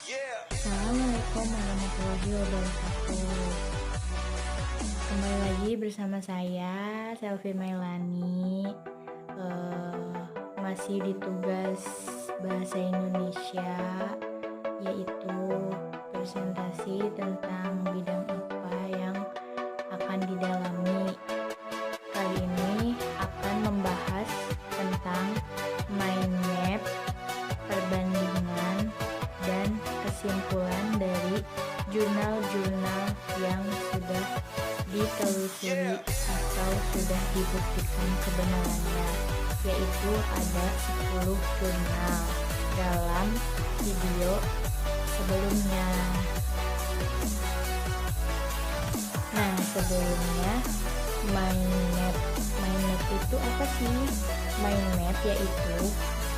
Assalamualaikum warahmatullahi wabarakatuh. Kembali lagi bersama saya Selvi Mailani, masih di tugas bahasa Indonesia, yaitu presentasi tentang bidang apa yang akan didalami. Kali ini akan membahas tentang mind map, perbandingan, dan kesimpulan dari jurnal-jurnal yang sudah ditelusuri atau sudah dibuktikan kebenarannya, yaitu ada 10 jurnal dalam video sebelumnya. Nah, sebelumnya mind map itu apa sih? Mind map yaitu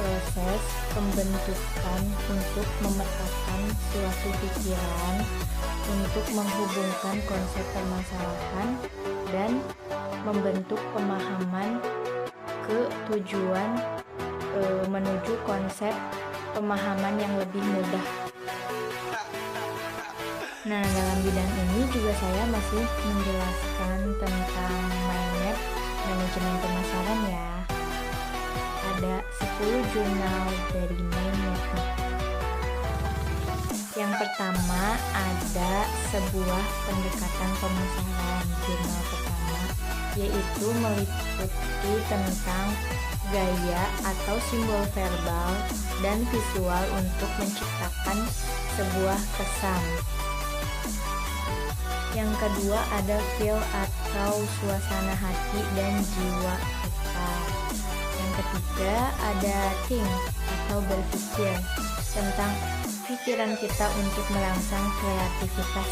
proses pembentukan untuk memetakan suatu pikiran, untuk menghubungkan konsep permasalahan dan membentuk pemahaman ke tujuan menuju konsep pemahaman yang lebih mudah. Nah, dalam bidang ini juga saya masih menjelaskan tentang mind map manajemen pemasaran ya. Ada 10 jurnal dari mind map. Yang pertama ada sebuah pendekatan pemasaran. Jurnal pertama yaitu meliputi tentang gaya atau simbol verbal dan visual untuk menciptakan sebuah kesan. Yang kedua ada feel atau suasana hati dan jiwa kita. Yang ketiga ada think atau berpikir, tentang pikiran kita untuk merangsang kreativitas.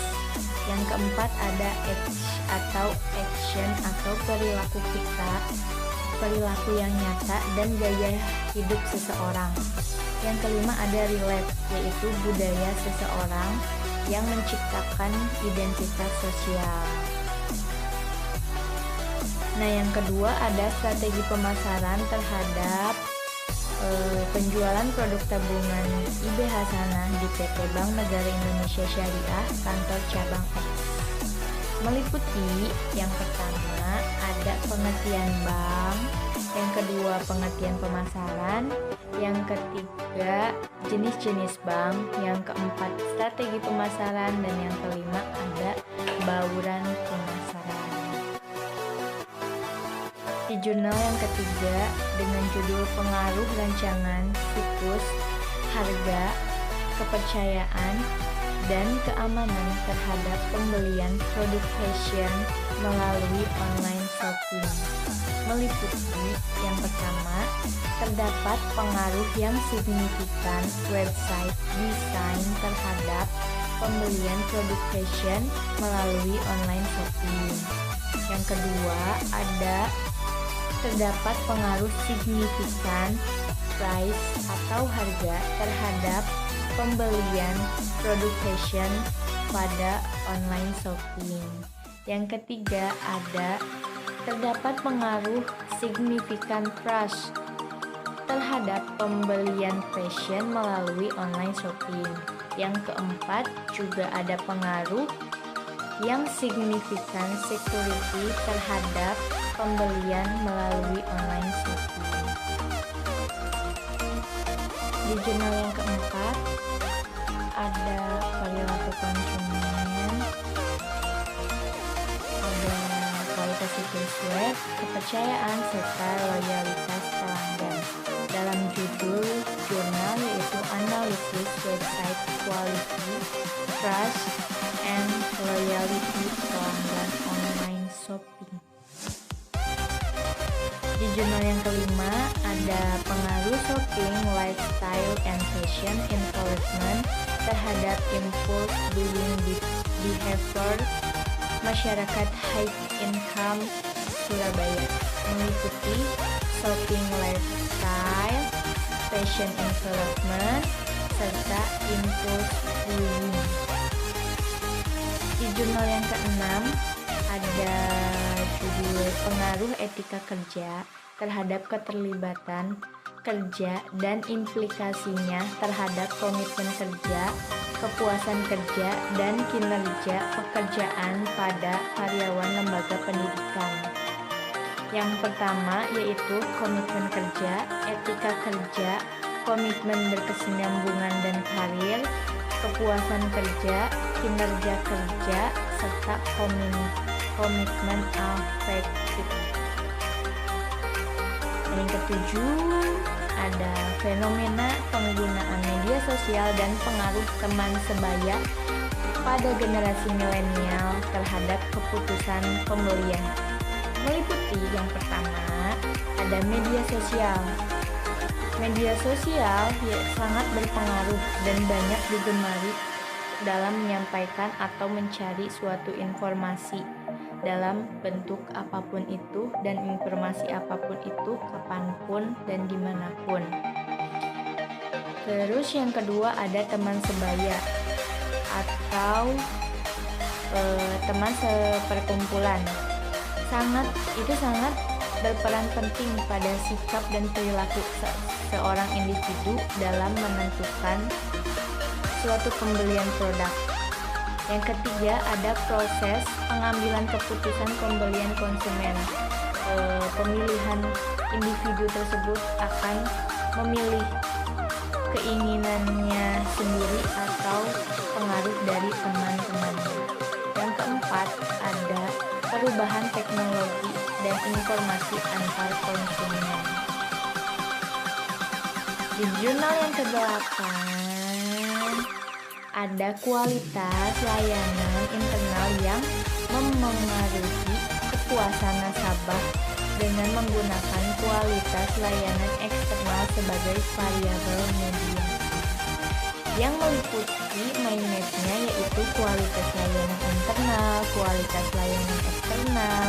Yang keempat ada action atau perilaku kita, perilaku yang nyata dan gaya hidup seseorang. Yang kelima ada relate, yaitu budaya seseorang yang menciptakan identitas sosial. Nah, yang kedua ada strategi pemasaran terhadap penjualan produk tabungan IB Hasanah di PT Bank Negara Indonesia Syariah kantor cabang X. Meliputi yang pertama ada pengertian bank, yang kedua pengertian pemasaran, yang ketiga jenis-jenis bank, yang keempat strategi pemasaran, dan yang kelima ada bauran pemasaran. Di jurnal yang ketiga dengan judul pengaruh rancangan siklus harga, kepercayaan, dan keamanan terhadap pembelian produk fashion melalui online shopping. Meliputi yang pertama, terdapat pengaruh yang signifikan website desain terhadap pembelian produk fashion melalui online shopping. Yang kedua, terdapat pengaruh signifikan price atau harga terhadap pembelian produk fashion pada online shopping. Yang ketiga terdapat pengaruh signifikan trust terhadap pembelian fashion melalui online shopping. Yang keempat juga ada pengaruh yang signifikan security terhadap pembelian melalui online shopping. Di jurnal yang keempat ada perilaku konsumen, ada kualitas situs web, kepercayaan, serta loyalitas pelanggan. Dalam judul jurnal yaitu analisis website quality, trust, and loyalty pelanggan online shopping. Di jurnal yang kelima ada pengaruh shopping, lifestyle, and fashion influence terhadap impulse buying behavior masyarakat high income Surabaya. Meliputi shopping lifestyle, fashion influence, serta impulse buying. Di jurnal yang keenam ada judul pengaruh etika kerja terhadap keterlibatan kerja dan implikasinya terhadap komitmen kerja, kepuasan kerja, dan kinerja pekerjaan pada karyawan lembaga pendidikan. Yang pertama yaitu komitmen kerja, etika kerja, komitmen berkesinambungan dan karir, kepuasan kerja, kinerja kerja, serta komitmen afektif. Yang ketujuh ada fenomena penggunaan media sosial dan pengaruh teman sebaya pada generasi milenial terhadap keputusan pembelian. Meliputi yang pertama ada media sosial. Media sosial sangat berpengaruh dan banyak digemari dalam menyampaikan atau mencari suatu informasi dalam bentuk apapun itu dan informasi apapun itu kapanpun dan dimanapun. Terus yang kedua ada teman sebaya atau teman seperkumpulan. Sangat berperan penting pada sikap dan perilaku seorang individu dalam menentukan suatu pembelian produk. Yang ketiga ada proses pengambilan keputusan pembelian konsumen. Pemilihan individu tersebut akan memilih keinginannya sendiri atau pengaruh dari teman-temannya. Yang keempat ada perubahan teknologi dan informasi antar konsumen. Di jurnal yang ke-8 ada kualitas layanan internal yang memengaruhi kepuasan nasabah dengan menggunakan kualitas layanan eksternal sebagai variabel media. Yang meliputi mind map-nya yaitu kualitas layanan internal, kualitas layanan eksternal,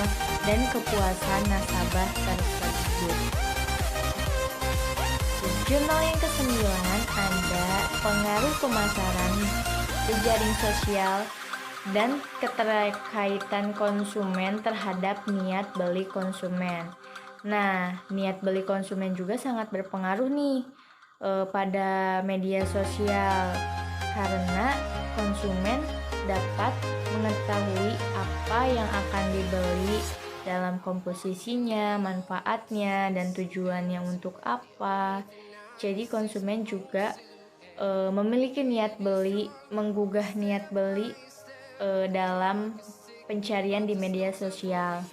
dan kepuasan nasabah tersebut. Jurnal yang ke-9 ada pengaruh pemasaran, jejaring sosial, dan keterkaitan konsumen terhadap niat beli konsumen. Nah, niat beli konsumen juga sangat berpengaruh nih pada media sosial karena konsumen dapat mengetahui apa yang akan dibeli dalam komposisinya, manfaatnya, dan tujuannya untuk apa. Jadi konsumen juga memiliki niat beli, menggugah niat beli dalam pencarian di media sosial.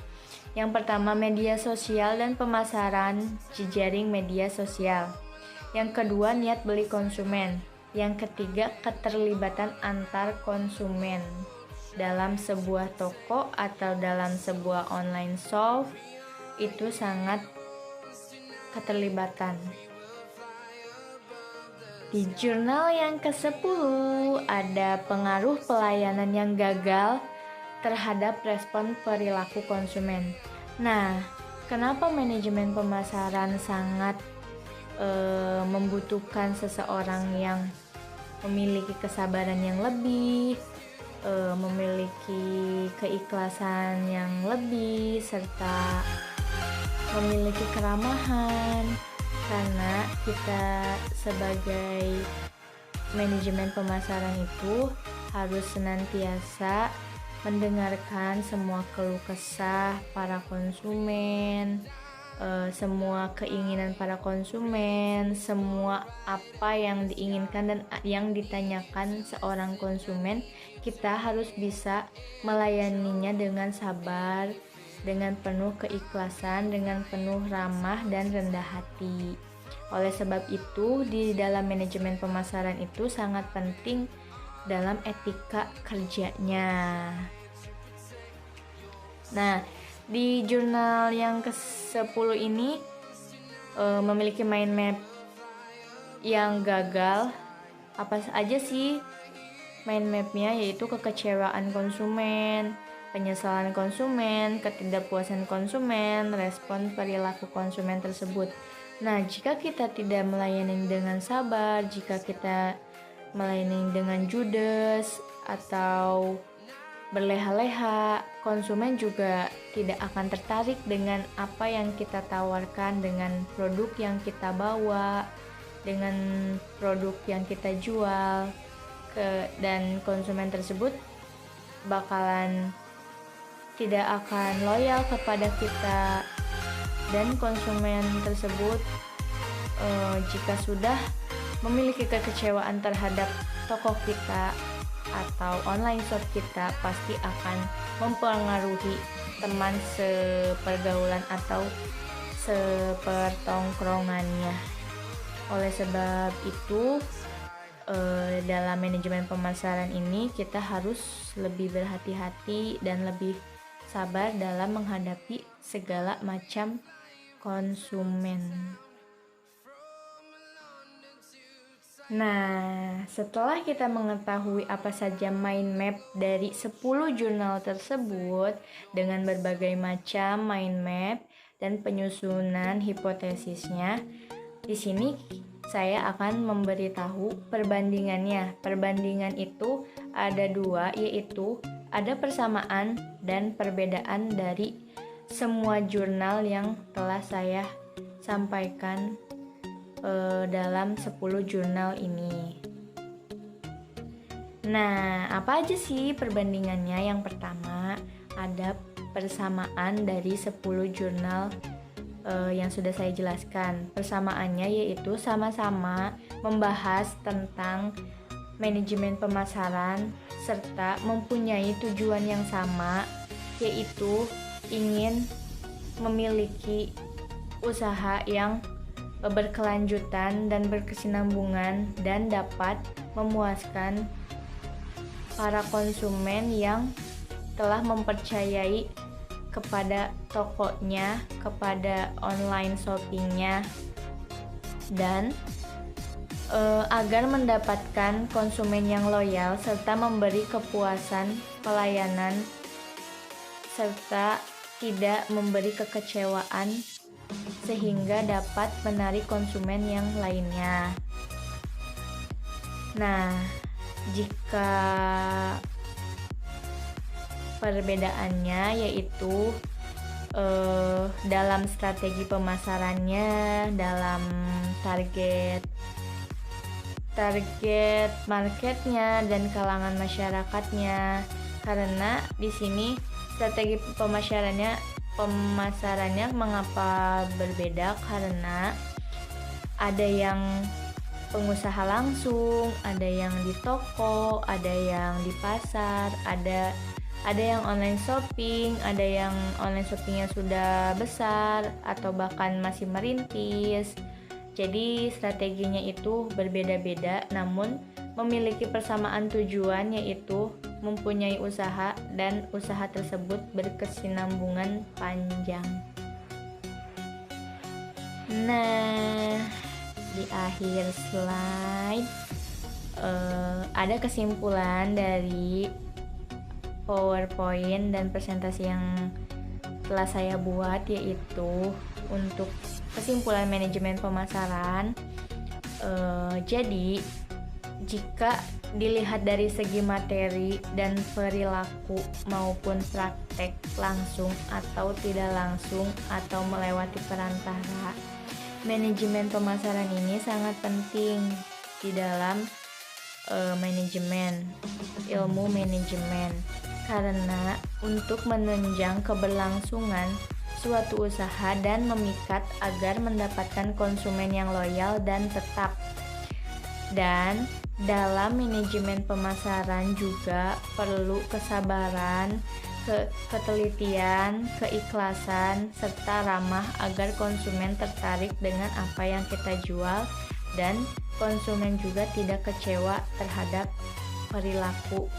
Yang pertama media sosial dan pemasaran jejaring media sosial. Yang kedua niat beli konsumen. Yang ketiga keterlibatan antar konsumen dalam sebuah toko atau dalam sebuah online shop itu sangat keterlibatan. Di jurnal yang ke-10 ada pengaruh pelayanan yang gagal terhadap respon perilaku konsumen. Nah, kenapa manajemen pemasaran sangat membutuhkan seseorang yang memiliki kesabaran yang lebih, memiliki keikhlasan yang lebih, serta memiliki keramahan? Karena kita sebagai manajemen pemasaran itu harus senantiasa mendengarkan semua keluh kesah para konsumen, semua keinginan para konsumen, semua apa yang diinginkan dan yang ditanyakan seorang konsumen, kita harus bisa melayaninya dengan sabar, dengan penuh keikhlasan, dengan penuh ramah dan rendah hati. Oleh sebab itu, di dalam manajemen pemasaran itu sangat penting dalam etika kerjanya. Nah, di jurnal yang ke-10 ini memiliki mind map yang gagal. Apa aja sih mind map-nya? Yaitu kekecewaan konsumen, penyesalan konsumen, ketidakpuasan konsumen, respon perilaku konsumen tersebut. Nah, jika kita tidak melayani dengan sabar, jika kita melayani dengan judes atau berleha-leha. Konsumen juga tidak akan tertarik dengan apa yang kita tawarkan, dengan produk yang kita bawa, dengan produk yang kita jual, dan konsumen tersebut bakalan tidak akan loyal kepada kita. Dan konsumen tersebut jika sudah memiliki kekecewaan terhadap toko kita atau online shop kita, pasti akan mempengaruhi teman sepergaulan atau sepertongkrongannya. Oleh sebab itu, dalam manajemen pemasaran ini kita harus lebih berhati-hati dan lebih sabar dalam menghadapi segala macam konsumen. Nah, setelah kita mengetahui apa saja mind map dari 10 jurnal tersebut dengan berbagai macam mind map dan penyusunan hipotesisnya, di sini saya akan memberitahu perbandingannya. Perbandingan itu ada 2, yaitu ada persamaan dan perbedaan dari semua jurnal yang telah saya sampaikan dalam 10 jurnal ini. Nah, apa aja sih perbandingannya? Yang pertama, ada persamaan dari 10 jurnal yang sudah saya jelaskan. Persamaannya yaitu sama-sama membahas tentang manajemen pemasaran serta mempunyai tujuan yang sama, yaitu ingin memiliki usaha yang berkelanjutan dan berkesinambungan dan dapat memuaskan para konsumen yang telah mempercayai kepada tokonya, kepada online shoppingnya, dan agar mendapatkan konsumen yang loyal serta memberi kepuasan pelayanan serta tidak memberi kekecewaan sehingga dapat menarik konsumen yang lainnya. Nah, jika perbedaannya yaitu dalam strategi pemasarannya, dalam target marketnya dan kalangan masyarakatnya. Karena di sini strategi pemasarannya mengapa berbeda, karena ada yang pengusaha langsung, ada yang di toko, ada yang di pasar, ada yang online shopping, ada yang online shoppingnya sudah besar atau bahkan masih merintis. Jadi strateginya itu berbeda-beda, namun memiliki persamaan tujuan, yaitu mempunyai usaha dan usaha tersebut berkesinambungan panjang. Nah, di akhir slide ada kesimpulan dari PowerPoint dan presentasi yang telah saya buat, yaitu untuk kesimpulan manajemen pemasaran. Jadi jika dilihat dari segi materi dan perilaku maupun praktek langsung atau tidak langsung atau melewati perantara, manajemen pemasaran ini sangat penting di dalam ilmu manajemen, karena untuk menunjang keberlangsungan suatu usaha dan memikat agar mendapatkan konsumen yang loyal dan tetap. Dan dalam manajemen pemasaran juga perlu kesabaran, ketelitian, keikhlasan, serta ramah agar konsumen tertarik dengan apa yang kita jual dan konsumen juga tidak kecewa terhadap perilaku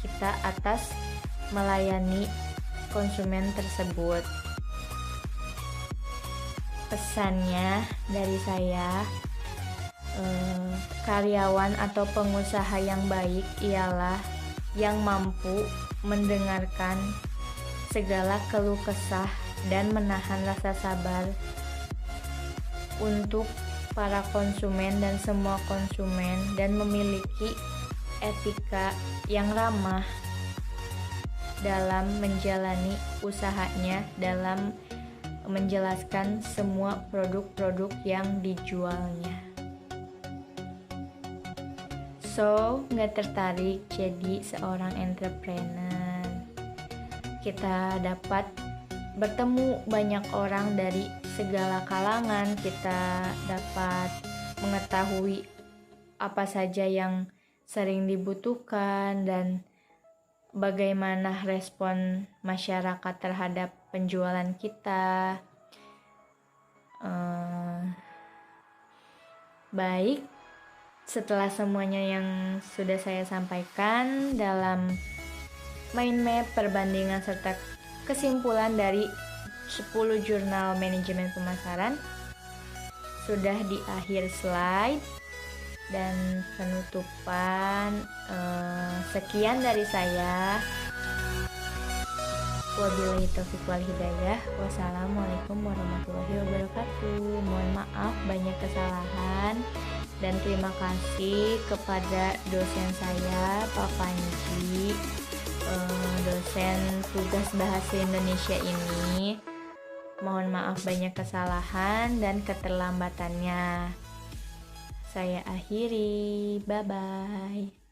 kita atas melayani konsumen tersebut. Pesannya dari saya, karyawan atau pengusaha yang baik ialah yang mampu mendengarkan segala keluh kesah dan menahan rasa sabar untuk para konsumen dan semua konsumen, dan memiliki etika yang ramah dalam menjalani usahanya, dalam menjelaskan semua produk-produk yang dijualnya. So, nggak tertarik jadi seorang entrepreneur? Kita dapat bertemu banyak orang dari segala kalangan, kita dapat mengetahui apa saja yang sering dibutuhkan dan bagaimana respon masyarakat terhadap penjualan kita. Baik, setelah semuanya yang sudah saya sampaikan dalam mind map, perbandingan serta kesimpulan dari 10 jurnal manajemen pemasaran, sudah di akhir slide dan penutupan. Sekian dari saya. Wabillahi taufiq wal hidayah. Wassalamualaikum warahmatullahi wabarakatuh. Mohon maaf banyak kesalahan dan terima kasih kepada dosen saya, Pak Panji, dosen tugas bahasa Indonesia ini. Mohon maaf banyak kesalahan dan keterlambatannya. Saya akhiri, bye-bye.